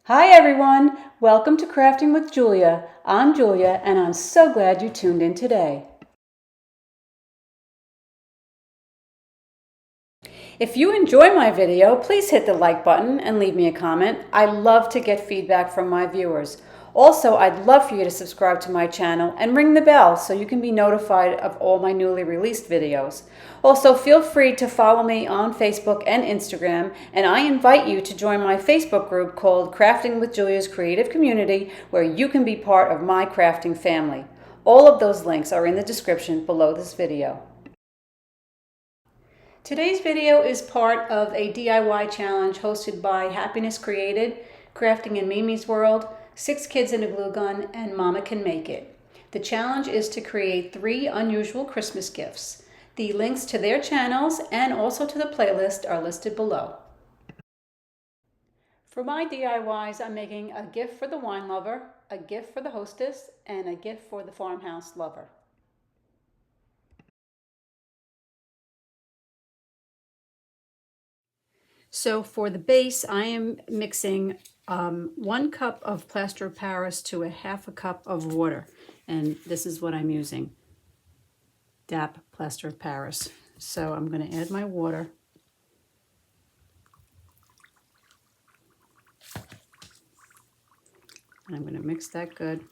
Hi everyone, welcome to Crafting with Julia. I'm Julia and I'm so glad you tuned in today. If you enjoy my video, please hit the like button and leave me a comment. I love to get feedback from my viewers. Also, I'd love for you to subscribe to my channel and ring the bell so you can be notified of all my newly released videos. Also, feel free to follow me on Facebook and Instagram, and I invite you to join my Facebook group called Crafting with Julia's Creative Community, where you can be part of my crafting family. All of those links are in the description below this video. Today's video is part of a DIY challenge hosted by Happiness Created, Crafting in Mimi's World, 6 Kids and a Glue Gun, and Mama Can Make It. The challenge is to create 3 unusual Christmas gifts. The links to their channels and also to the playlist are listed below. For my DIYs, I'm making a gift for the wine lover, a gift for the hostess, and a gift for the farmhouse lover. So for the base, I am mixing 1 cup of plaster of Paris to a 1/2 cup of water. And this is what I'm using, DAP plaster of Paris. So I'm going to add my water. And I'm going to mix that good.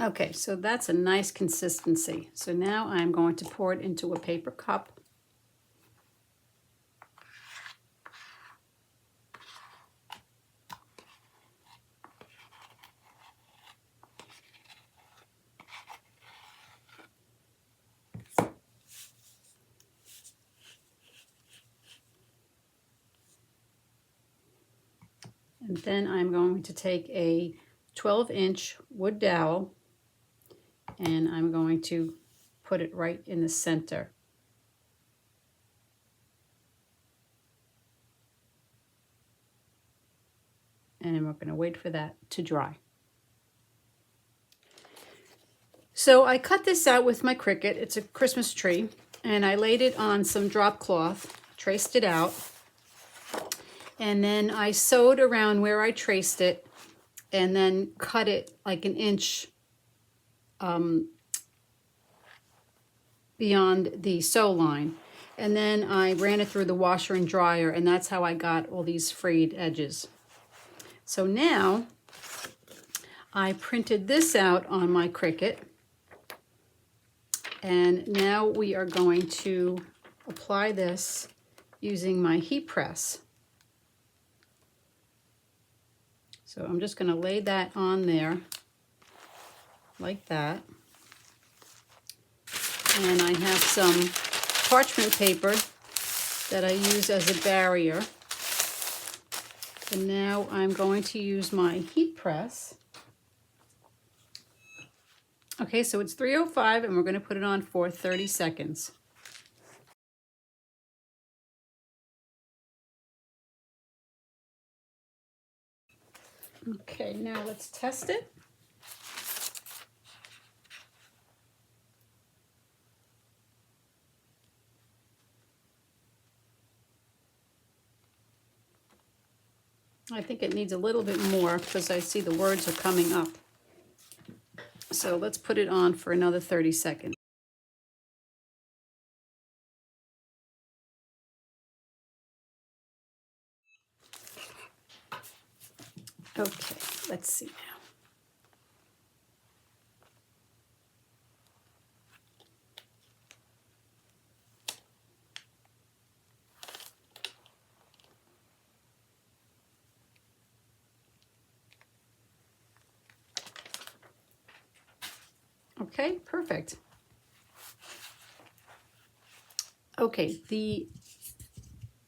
Okay, so that's a nice consistency. So now I'm going to pour it into a paper cup. And then I'm going to take a 12-inch wood dowel and I'm going to put it right in the center. And we're going to wait for that to dry. So I cut this out with my Cricut. It's a Christmas tree, and I laid it on some drop cloth, traced it out, and then I sewed around where I traced it and then cut it like 1 inch beyond the sew line. And then I ran it through the washer and dryer, and that's how I got all these frayed edges. So now I printed this out on my Cricut, and now we are going to apply this using my heat press. So I'm just going to lay that on there like that. And I have some parchment paper that I use as a barrier. And now I'm going to use my heat press. Okay, so it's 305 and we're going to put it on for 30 seconds. Okay, now let's test it. I think it needs a little bit more because I see the words are coming up. So let's put it on for another 30 seconds. Okay, let's see now. Okay, perfect. Okay, the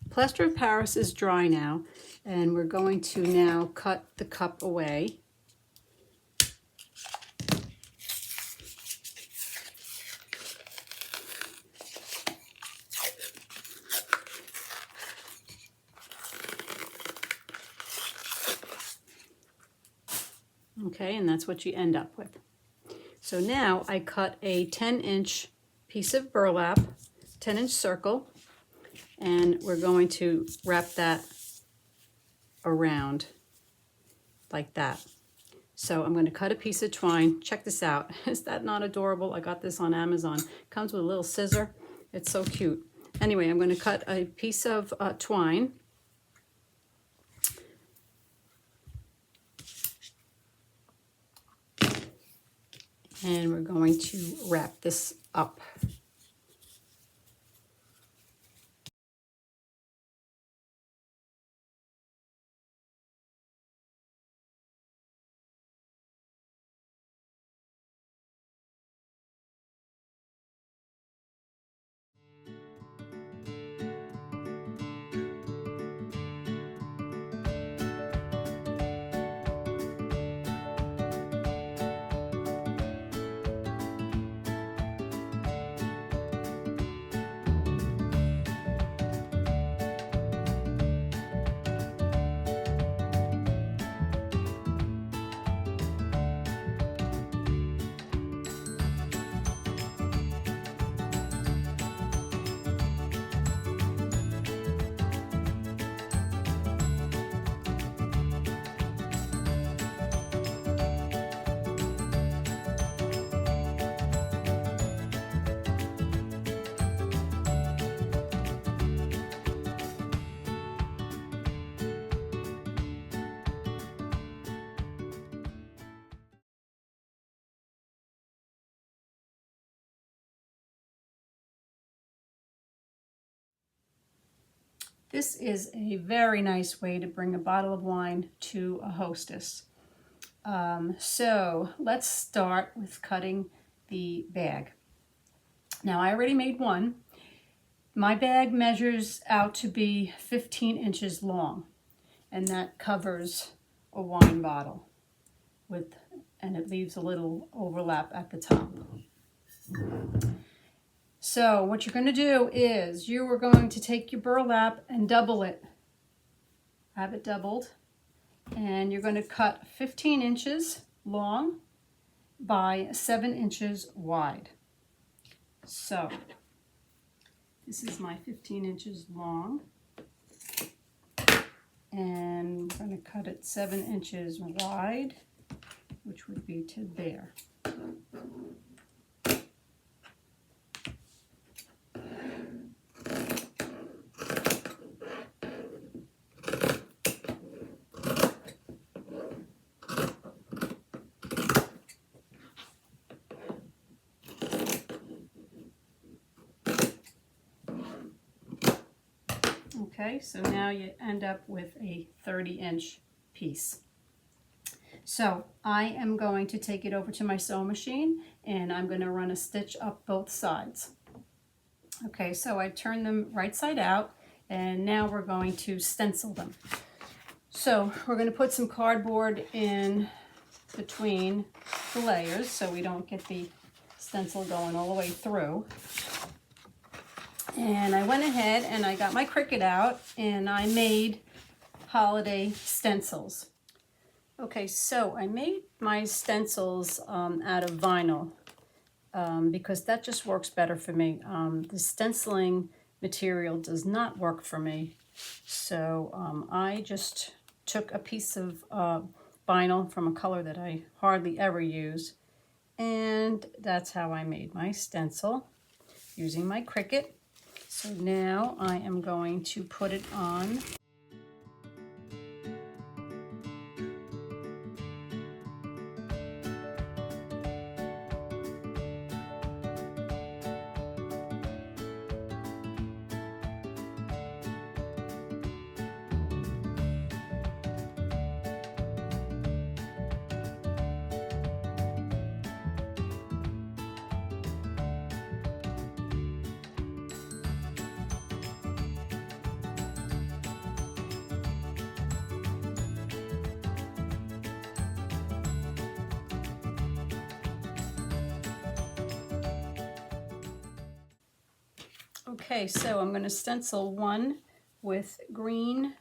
plaster of Paris is dry now, and we're going to now cut the cup away. Okay, and that's what you end up with. So now I cut a 10-inch piece of burlap, 10-inch circle, and we're going to wrap that around like that. So I'm going to cut a piece of twine. Check this out. Is that not adorable? I got this on Amazon. Comes with a little scissor. It's so cute. Anyway, I'm going to cut a piece of twine. And we're going to wrap this up. This is a very nice way to bring a bottle of wine to a hostess. So let's start with cutting the bag. Now I already made one. My bag measures out to be 15 inches long, and that covers a wine bottle and it leaves a little overlap at the top. So what you're going to do is you are going to take your burlap and double it. Have it doubled. And you're going to cut 15 inches long by 7 inches wide. So this is my 15 inches long. And I'm going to cut it 7 inches wide, which would be to there. Okay, so now you end up with a 30-inch piece. So I am going to take it over to my sewing machine and I'm going to run a stitch up both sides. Okay, so I turn them right side out and now we're going to stencil them. So we're going to put some cardboard in between the layers so we don't get the stencil going all the way through. And I went ahead and I got my Cricut out and I made holiday stencils. Okay, so I made my stencils out of vinyl because that just works better for me. The stenciling material does not work for me. So I just took a piece of vinyl from a color that I hardly ever use. And that's how I made my stencil using my Cricut. So now I am going to put it on. Okay, so I'm going to stencil one with green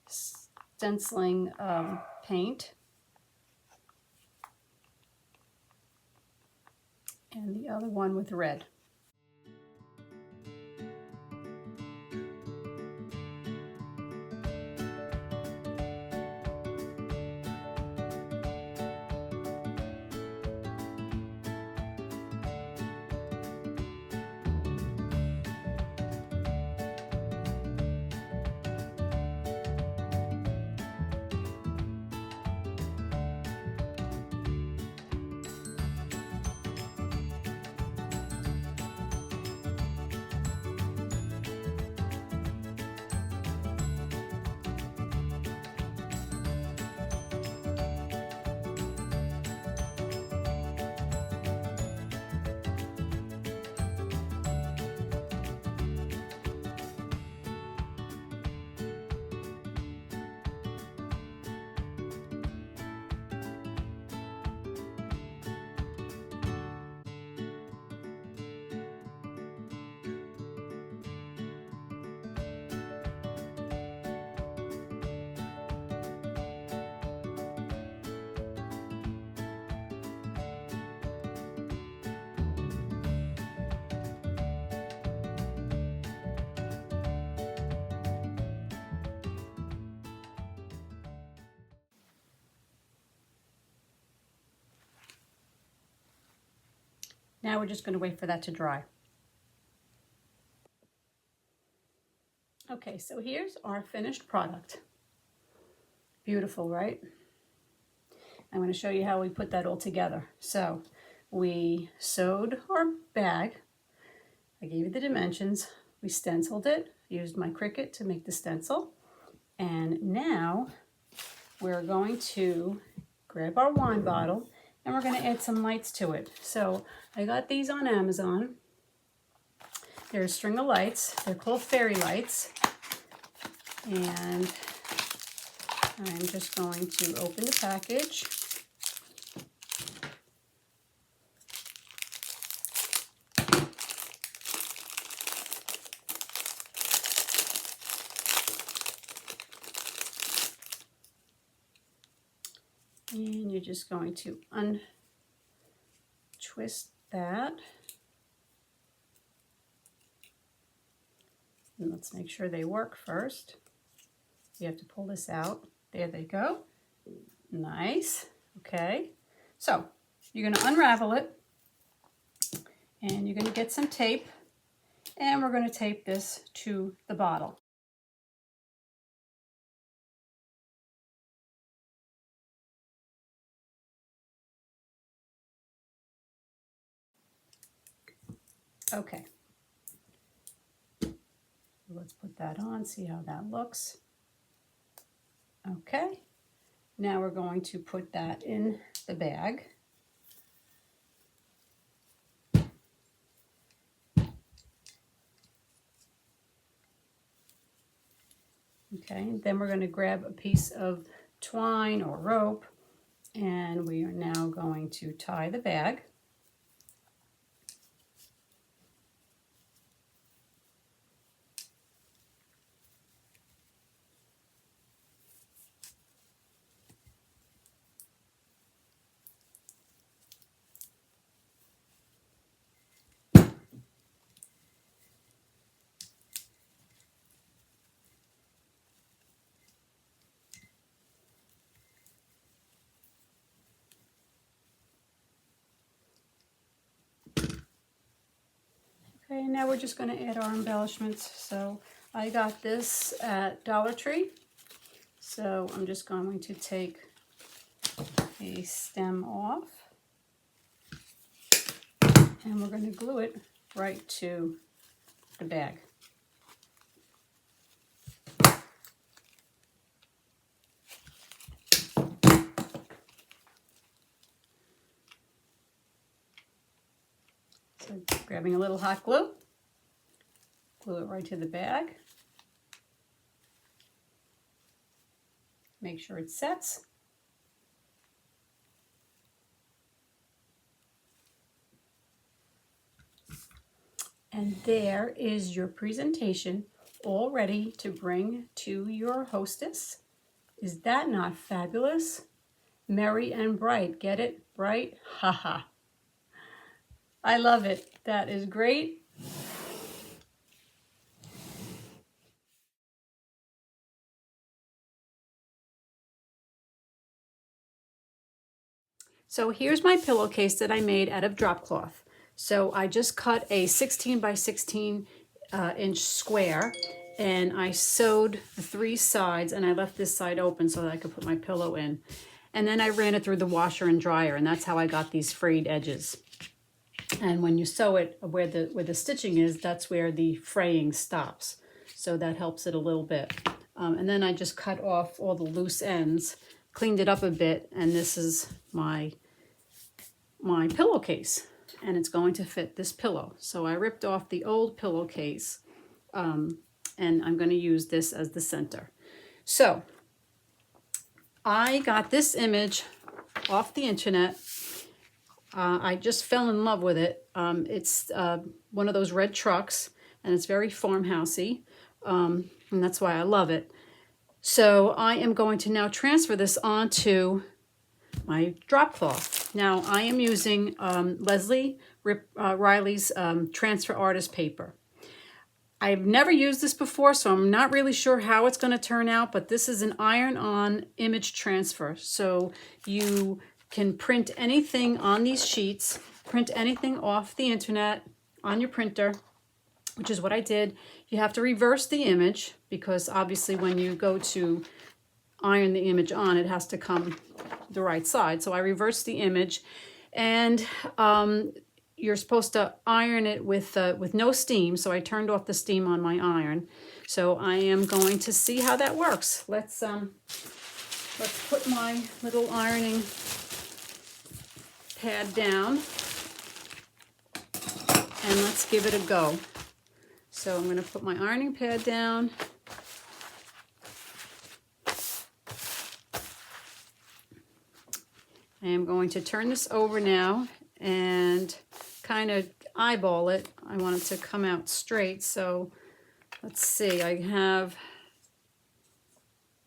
stenciling paint. and the other one with red. Now we're just going to wait for that to dry. Okay, so here's our finished product. Beautiful, right? I'm going to show you how we put that all together. So we sewed our bag. I gave you the dimensions. We stenciled it, used my Cricut to make the stencil. And now we're going to grab our wine bottle and we're going to add some lights to it. So I got these on Amazon. They're a string of lights. They're called fairy lights. And I'm just going to open the package. And you're just going to untwist that. And let's make sure they work first. You have to pull this out. There they go. Nice. Okay. So you're going to unravel it and you're going to get some tape and we're going to tape this to the bottle. Okay. Let's put that on, see how that looks. Okay. Now we're going to put that in the bag. Okay, then we're going to grab a piece of twine or rope and we are now going to tie the bag. Okay, and now we're just going to add our embellishments. So I got this at Dollar Tree. So I'm just going to take a stem off and we're going to glue it right to the bag. So grabbing a little hot glue, glue it right to the bag. Make sure it sets. And there is your presentation all ready to bring to your hostess. Is that not fabulous? Merry and bright. Get it? Bright? Haha. I love it. That is great. So here's my pillowcase that I made out of drop cloth. So I just cut a 16 by 16 inch square, and I sewed the 3 sides, and I left this side open so that I could put my pillow in. And then I ran it through the washer and dryer, and that's how I got these frayed edges. And when you sew it where the stitching is, that's where the fraying stops. So that helps it a little bit. And then I just cut off all the loose ends, cleaned it up a bit, and this is my pillowcase, and it's going to fit this pillow. So I ripped off the old pillowcase, and I'm going to use this as the center. So I got this image off the internet. I just fell in love with it. It's one of those red trucks, and it's very farmhousey, and that's why I love it. So I am going to now transfer this onto my drop cloth. Now I am using Leslie Riley's Transfer Artist paper. I've never used this before, so I'm not really sure how it's going to turn out, but this is an iron-on image transfer. So you can print anything on these sheets, print anything off the internet on your printer, which is what I did. You have to reverse the image because obviously when you go to iron the image on, it has to come the right side. So I reversed the image, and you're supposed to iron it with no steam. So I turned off the steam on my iron. So I am going to see how that works. Let's put my little ironing pad down, and let's give it a go. So I'm going to put my ironing pad down. I am going to turn this over now and kind of eyeball it. I want it to come out straight. So let's see, I have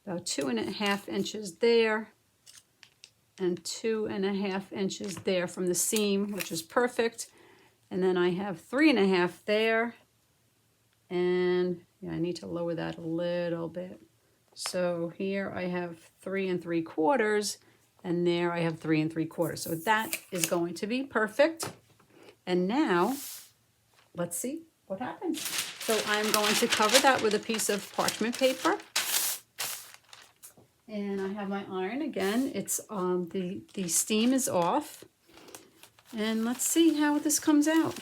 about 2.5 inches there and 2.5 inches there from the seam, which is perfect. And then I have 3.5 there, and yeah, I need to lower that a little bit. So here I have 3 3/4, and there I have 3 3/4. So that is going to be perfect. And now let's see what happens. So I'm going to cover that with a piece of parchment paper. And I have my iron again. It's the steam is off. And let's see how this comes out.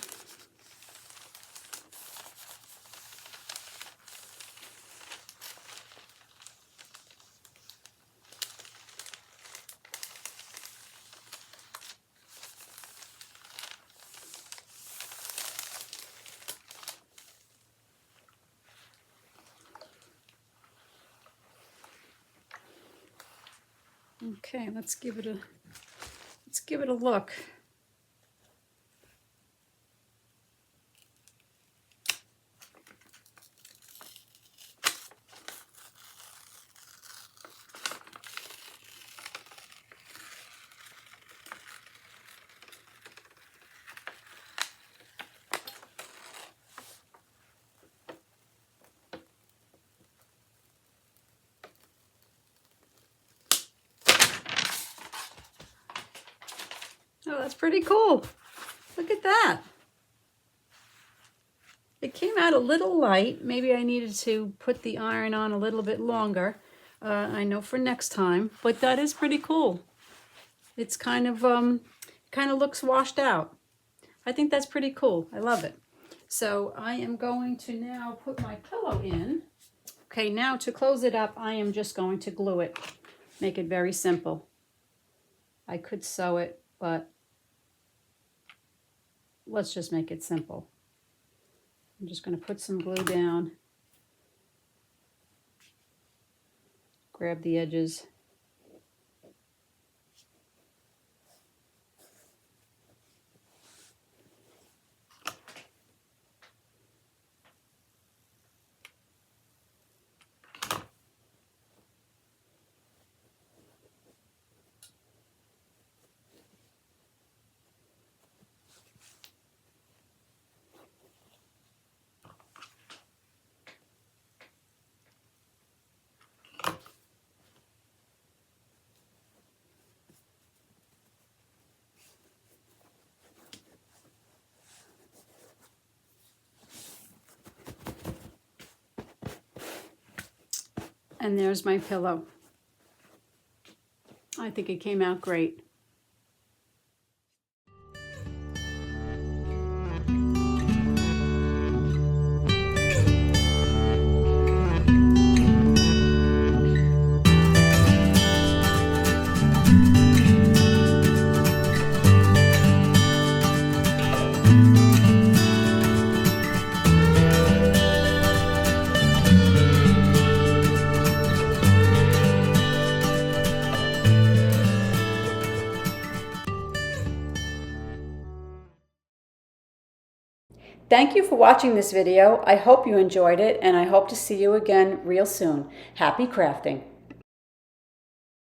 Okay, let's give it a look. Oh, that's pretty cool. Look at that. It came out a little light. Maybe I needed to put the iron on a little bit longer. I know for next time, but that is pretty cool. It's kind of looks washed out. I think that's pretty cool. I love it. So I am going to now put my pillow in. Okay, now to close it up, I am just going to glue it. Make it very simple. I could sew it, but let's just make it simple. I'm just going to put some glue down, grab the edges. And there's my pillow. I think it came out great. Thank you for watching this video. I hope you enjoyed it, and I hope to see you again real soon. Happy crafting!